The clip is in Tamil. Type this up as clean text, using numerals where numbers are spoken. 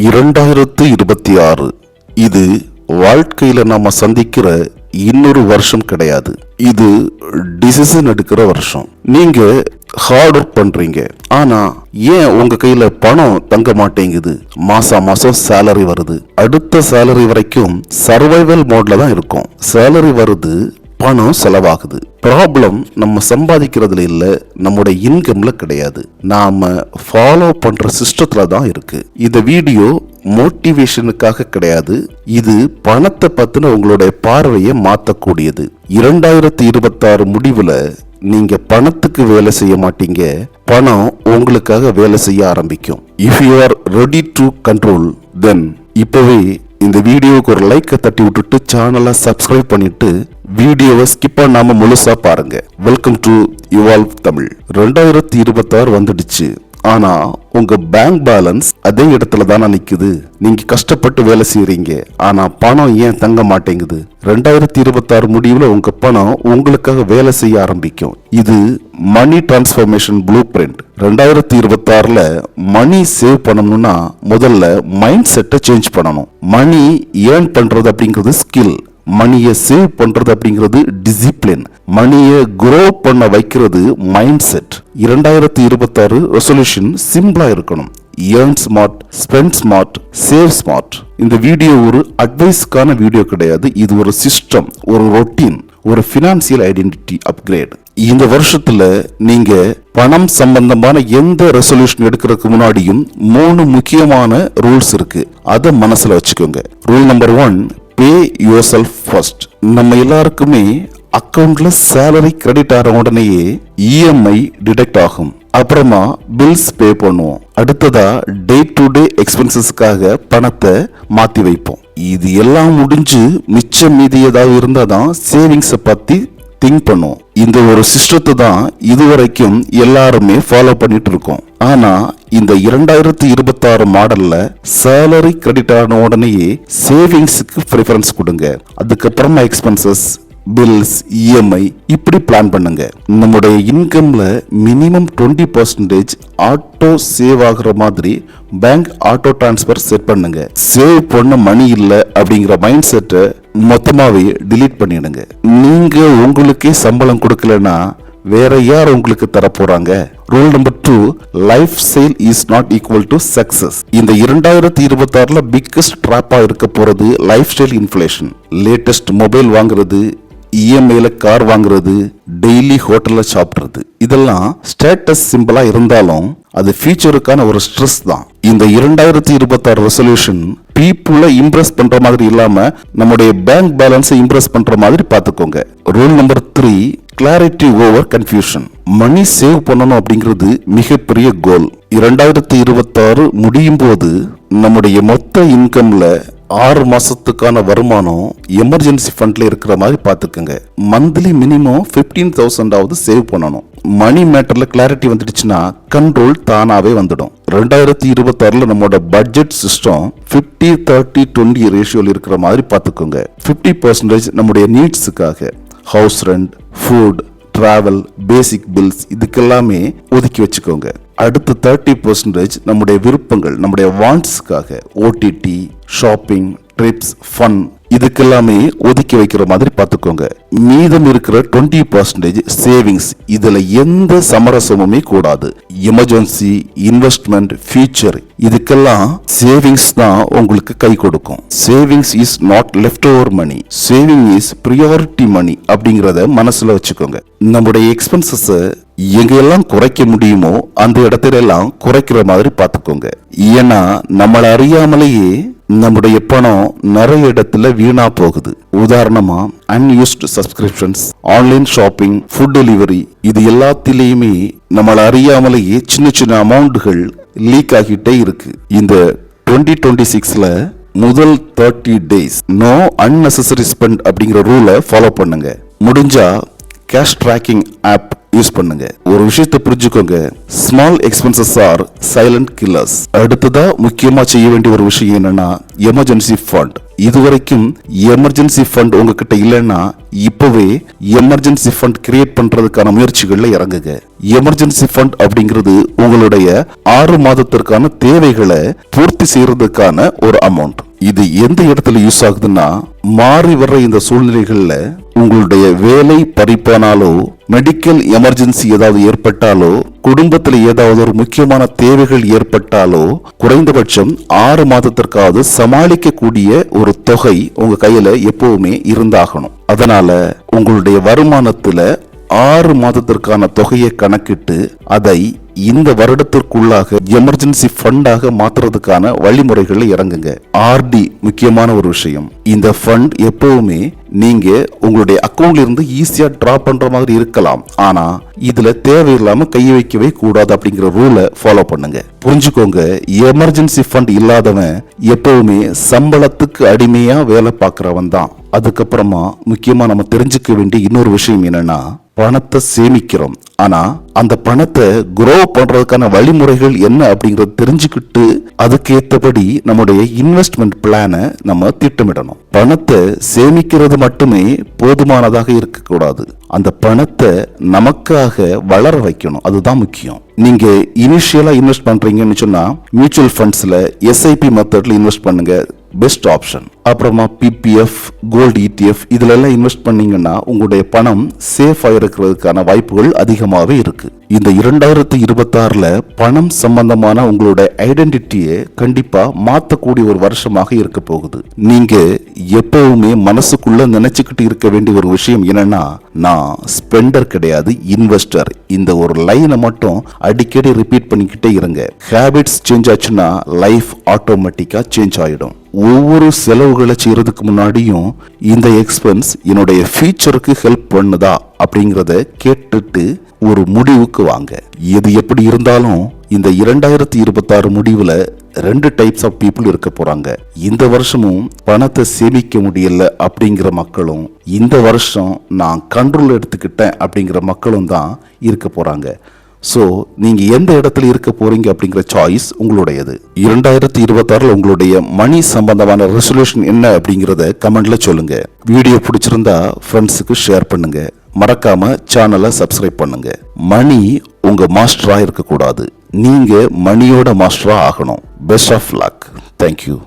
2026 இது வாழ்க்கையில நாம சந்திக்கிற இன்னொரு வருஷம் கிடையாது. இது டிசிஷன் எடுக்கிற வருஷம். நீங்க ஹார்ட் ஒர்க் பண்றீங்க, ஆனா ஏன் உங்க கையில பணம் தங்க மாட்டேங்குது? மாசம் சேலரி வருது, அடுத்த சேலரி வரைக்கும் சர்வைவல் மோட்ல தான் இருக்கும். சேலரி வருது, பணம் செலவாகுது. ப்ராப்ளம் நம்ம சம்பாதிக்கிறதுல இல்ல, நம்முடைய இன்கம்ல கிடையாது. நாம ஃபாலோ பண்ற சிஸ்டத்துல தான் இருக்கு. இந்த வீடியோ மோட்டிவேஷனுக்காக கிடையாது, இது பணத்தை பத்தின உங்களுடைய பார்வையை மாத்தக்கூடியது. 2026 முடிவுல நீங்க பணத்துக்கு வேலை செய்ய மாட்டீங்க, பணம் உங்களுக்காக வேலை செய்ய ஆரம்பிக்கும். If you are ready to control, then இப்பவே இந்த வீடியோவுக்கு ஒரு லைக்கை தட்டி விட்டுட்டு சேனலை சப்ஸ்கிரைப் பண்ணிட்டு வீடியோவை ஸ்கிப் பண்ணாம முழுசா பாருங்க. Welcome to evolve Tamil. 2026 வந்துடுச்சு, ஆனா உங்க பேங்க் பேலன்ஸ் அதே இடத்துல தானே நிக்குது. நீங்க கஷ்டப்பட்டு வேலை செய்யறீங்க, ஆனா பணம் ஏன் தங்க மாட்டேங்குது? 2026 முடிவுல உங்க பணம் உங்களுக்காக வேலை செய்ய ஆரம்பிக்கும். இது மணி டிரான்ஸ்ஃபர்மேஷன் ப்ளூ பிரிண்ட். 2026ல மணி சேவ் பண்ணணும்னா முதல்ல மைண்ட் செட்டை சேஞ்ச் பண்ணணும். மணி ஏர்ன் பண்றது அப்படிங்கிறது ஸ்கில், மணியை சேவ் பண்றது அப்படிங்கிறது டிசிப்ளின், மணியை குரோ பண்ண வைக்கிறது மைண்ட் செட். 2026 ரெசல்யூஷன் சிம்பிளா இருக்கணும். earn smart, spend smart, save smart. இந்த வீடியோ ஒரு அட்வைஸ்க்கான வீடியோ கிடையாது, இது ஒரு சிஸ்டம், ஒரு ரொட்டீன், ஒரு ஃபினான்சியல் ஐடென்டிட்டி அப்கிரேட். இந்த வருஷத்துல நீங்க பணம் சம்பந்தமான எந்த ரெசல்யூஷன் எடுக்கிறதுக்கு முன்னாடியும் 3 முக்கியமான ரூல்ஸ் இருக்கு. அதை மனசுல வச்சுக்கோங்க. Rule number 1, pay your self first. நம்ம எல்லாருக்குமே அக்கவுண்ட்ல சேலரி கிரெடிட் ஆகிற உடனேயே இஎம்ஐ டிடெக்ட் ஆகும். அப்புறமா பில்ஸ் பே பண்ணுவோம். அடுத்ததா டே டு டே எக்ஸ்பென்சஸ்க்காக பணத்தை மாத்தி வைப்போம். இது எல்லாம் முடிஞ்சு மிச்சம் மீதி ஏதாவது இருந்தாதான் சேவிங்ஸை பத்தி திங்க் பண்ணுவோம். இந்த ஒரு சிஸ்டத்தை தான் இதுவரைக்கும் எல்லாருமே ஃபாலோ பண்ணிட்டு இருக்கோம். ஆனா இந்த 2026 மாடல்ல சேலரி கிரெடிட் ஆன உடனேயே சேவிங்ஸுக்கு ப்ரிஃபரன்ஸ் கொடுங்க. அதுக்கப்புறமா எக்ஸ்பென்சஸ், பில்ஸ், இஎம்ஐ இப்படி பிளான் பண்ணுங்க. நம்முடைய இன்கம்ல மினிமம் 20% ஆட்டோ சேவ் ஆகுற மாதிரி பேங்க் ஆட்டோ டிரான்ஸ்பர் செட் பண்ணுங்க. சேவ் பண்ண மணி இல்ல அப்படிங்கிற மைண்ட் செட்டை மொத்தமாவே டிலீட் பண்ணிடுங்க. நீங்க உங்களுக்கே சம்பளம் கொடுக்கலன்னா வேற யார் உங்களுக்கு தர போறாங்க? Rule number 2, life style is not equal to success. இந்த 2026ல பிக்கஸ்ட் ட்ராப்பா இருக்க போறது life style inflation. Latest mobile வாங்குறது, இஎம்ஐல கார் வாங்குறது, டெய்லி ஹோட்டல்ல சாப்பிடுறது, இதெல்லாம் ஸ்டேட்டஸ் சிம்பிளா இருந்தாலும் அது ஃபியூச்சருக்கான ஒரு ஸ்ட்ரெஸ் தான். இந்த 2026 ரெசல்யூஷன் பீப்புளை இம்ப்ரெஸ் பண்ற மாதிரி இல்லாம நம்முடைய பேங்க் பேலன்ஸை இம்ப்ரெஸ் பண்ற மாதிரி பாத்துக்கோங்க. Rule number 3, clarity over confusion. Money save பண்ணணும் அப்படிங்கிறது மிகப்பெரிய கோல். 2026 முடியும் போது நம்முடைய மொத்த இன்கம்ல 6 மாசத்துக்கான வருமானம் எமர்ஜென்சி ஃபண்ட்ல இருக்கிற மாதிரி பாத்துக்கோங்க. மந்த்லி மினிமம் 15,000 சேவ் பண்ணணும். மணி மேட்டர்ல கிளாரிட்டி வந்துடுச்சுன்னா கண்ட்ரோல் தானாவே வந்துடும். 2026ல நம்மளோட பட்ஜெட் சிஸ்டம் 50-30-20 ரேஷியோல இருக்கிற மாதிரி பாத்துக்கோங்க. 50% நம்முடைய நீட்ஸுக்காக, ஹவுஸ் ரெண்ட், ஃபுட், டிராவல், பேசிக் பில்ஸ் இதுக்கெல்லாமே ஒதுக்கி வச்சுக்கோங்க. அடுத்த 30% நம்முடைய விருப்பங்கள், நம்முடைய வாண்ட்ஸ்க்காக, ஓடிடி, ஷாப்பிங், ட்ரிப்ஸ், ஃபன் இதுக்கெல்லாமே ஒதுக்கி வைக்கிற மாதிரி பார்த்துக்கோங்க. மீதம் இருக்கிற 20% சேவிங்ஸ். இதுல எந்த சமரசமுமே கூடாது. எமர்ஜென்சி, இன்வெஸ்ட்மெண்ட், ஃபியூச்சர் இதுக்கெல்லாம் சேவிங்ஸ் தான் உங்களுக்கு கை கொடுக்கும். Savings is not left over money, saving is priority money அப்படிங்கறத மனசுல வச்சுக்கோங்க. நம்முடைய எக்ஸ்பென்சஸ் எங்கெல்லாம் குறைக்க முடியுமோ அந்த இடத்துல எல்லாம் குறைக்கிற மாதிரி பார்த்துக்கோங்க. ஏன்னா நம்மளை அறியாமலேயே நம்முடைய பணம் நிறைய இடத்துல வீணா போகுது. உதாரணமா unused subscriptions, online shopping, food delivery இது எல்லாத்திலையுமே நம்மளை அறியாமலேயே சின்ன சின்ன அமௌண்ட்கள் லீக் ஆகிட்டே இருக்கு. இந்த 2026ல முதல் 30 days நோ அன்னெசரி ஸ்பெண்ட் அப்படிங்கிற ரூலை ஃபாலோ பண்ணுங்க. முடிஞ்சா கேஷ் ட்ராக்கிங் ஆப் யூஸ் பண்ணுங்க. ஒரு விஷயத்தை புரிஞ்சுக்கோங்க, small expenses R silent killers. அடுத்ததா முக்கியமா செய்ய வேண்டிய ஒரு விஷயம் என்னன்னா எமர்ஜென்சி ஃபண்ட். இதுவரைக்கும் எமர்ஜென்சி ஃபண்ட் உங்ககிட்ட இல்லைன்னா இப்பவே எமர்ஜென்சி ஃபண்ட் கிரியேட் பண்றதுக்கான முயற்சிகள்ல இறங்குங்க. எமர்ஜென்சி ஃபண்ட் அப்படிங்கிறது உங்களுடைய 6 மாதத்திற்கான தேவைகளை பூர்த்தி செய்யறதுக்கான ஒரு அமௌண்ட். இது எந்த இடத்துல யூஸ் ஆகுதுன்னா, மாறி வர்ற இந்த சூழ்நிலைகள்ல உங்களுடைய வேலை பறிப்பானாலோ, மெடிக்கல் எமர்ஜென்சி ஏதாவது ஏற்பட்டாலோ, குடும்பத்தில் ஏதாவது ஒரு முக்கியமான தேவைகள் ஏற்பட்டாலோ, குறைந்தபட்சம் 6 மாதத்திற்காவது சமாளிக்கக்கூடிய ஒரு தொகை உங்க கையில எப்பவுமே இருந்தாகணும். அதனால உங்களுடைய வருமானத்துல 6 மாதத்திற்கான தொகையை கணக்கிட்டு அதை இந்த வருடத்திற்குள்ளாக எமர்ஜென்சி ஃபண்டாக மாற்றுறதுக்கான வழிமுறைகளை இறங்குங்க. ஆர்டி முக்கியமான ஒரு விஷயம். இந்த ஃபண்ட் எப்பவுமே நீங்க உங்களுடைய அக்கௌண்ட்ல இருந்து ஈஸியா டிரா பண்ற மாதிரி இருக்கலாம், ஆனா இதுல தேவையில்லாம கை வைக்கவே கூடாது அப்படிங்கிற ரூலை ஃபாலோ பண்ணுங்க. புரிஞ்சுக்கோங்க, எமர்ஜென்சி ஃபண்ட் இல்லாதவன் எப்பவுமே சம்பளத்துக்கு அடிமையா வேலை பார்க்கறவன் தான். அதுக்கப்புறமா முக்கியமா நம்ம தெரிஞ்சுக்க வேண்டிய இன்னொரு விஷயம் என்னன்னா, பணத்தை சேமிக்கிறோம், ஆனா அந்த பணத்தை குரோ பண்றதுக்கான வழிமுறைகள் என்ன அப்படிங்கறத தெரிஞ்சுக்கிட்டு அதுக்கேற்றபடி நம்முடைய இன்வெஸ்ட்மெண்ட் பிளானை நம்ம திட்டமிடணும். பணத்தை சேமிக்கிறது மட்டுமே போதுமானதாக இருக்கக்கூடாது, அந்த பணத்தை நமக்காக வளர வைக்கணும், அதுதான் முக்கியம். நீங்க இனிஷியலா இன்வெஸ்ட் பண்றீங்கன்னு சொன்னா மியூச்சுவல் ஃபண்ட்ஸ்ல எஸ்ஐபி மெத்தட்ல இன்வெஸ்ட் பண்ணுங்க, பெஸ்ட் ஆப்ஷன். அப்புறமா பிபிஎஃப், கோல்டு ETF இதுல எல்லாம் இன்வெஸ்ட் பண்ணீங்கன்னா உங்களுடைய பணம் சேஃபா இருக்கிறதுக்கான வாய்ப்புகள் அதிகமாகவே இருக்கு. இந்த 2026ல பணம் சம்பந்தமான உங்களுடைய ஐடென்டிட்டியை கண்டிப்பா மாத்தக்கூடிய ஒரு வருஷமாக இருக்க போகுது. நீங்க எப்பவுமே மனசுக்குள்ள நினைச்சுக்கிட்டு இருக்க வேண்டிய ஒரு விஷயம் என்னன்னா, நான் ஸ்பெண்டர் கிடையாது, இன்வெஸ்டர். இந்த ஒரு லைனை மட்டும் அடிக்கடி ரிப்பீட் பண்ணிக்கிட்டே இருங்க. ஹேபிட்ஸ் சேஞ்ச் ஆச்சுன்னா லைஃப் ஆட்டோமேட்டிக்கா சேஞ்ச் ஆயிடும். ஒவ்வொரு செலவுகளை செய்யறதுக்கு முன்னாடியும் இந்த எக்ஸ்பென்ஸ் என்னுடைய ஃபியூச்சருக்கு ஹெல்ப் பண்ணுதா அப்படிங்கறத கேட்டுட்டு ஒரு முடிவுக்கு வாங்க. எது எப்படி இருந்தாலும் இந்த 2026 முடிவுல 2 டைப்ஸ் ஆஃப் பீப்புள் இருக்க போறாங்க. இந்த வருஷமும் பணத்தை சேமிக்க முடியல அப்படிங்கிற மக்களும், இந்த வருஷம் நான் கண்ட்ரோல் எடுத்துக்கிட்டேன் அப்படிங்கிற மக்களும் தான் இருக்க போறாங்க. சோ நீங்க எந்த இடத்துல இருக்க போறீங்க அப்படிங்கிற சாய்ஸ் உங்களுடையது. 2026 உங்களுடைய மணி சம்பந்தமான ரெசல்யூஷன் என்ன அப்படிங்கறத கமெண்ட்ல சொல்லுங்க. வீடியோ பிடிச்சிருந்தா ஃப்ரெண்ட்ஸுக்கு ஷேர் பண்ணுங்க. மறக்காம சேனலை சப்ஸ்கிரைப் பண்ணுங்க. மணி உங்க மாஸ்டரா இருக்க கூடாது, நீங்க மணியோட மாஸ்டரா ஆகணும். Best of luck. தேங்க்யூ.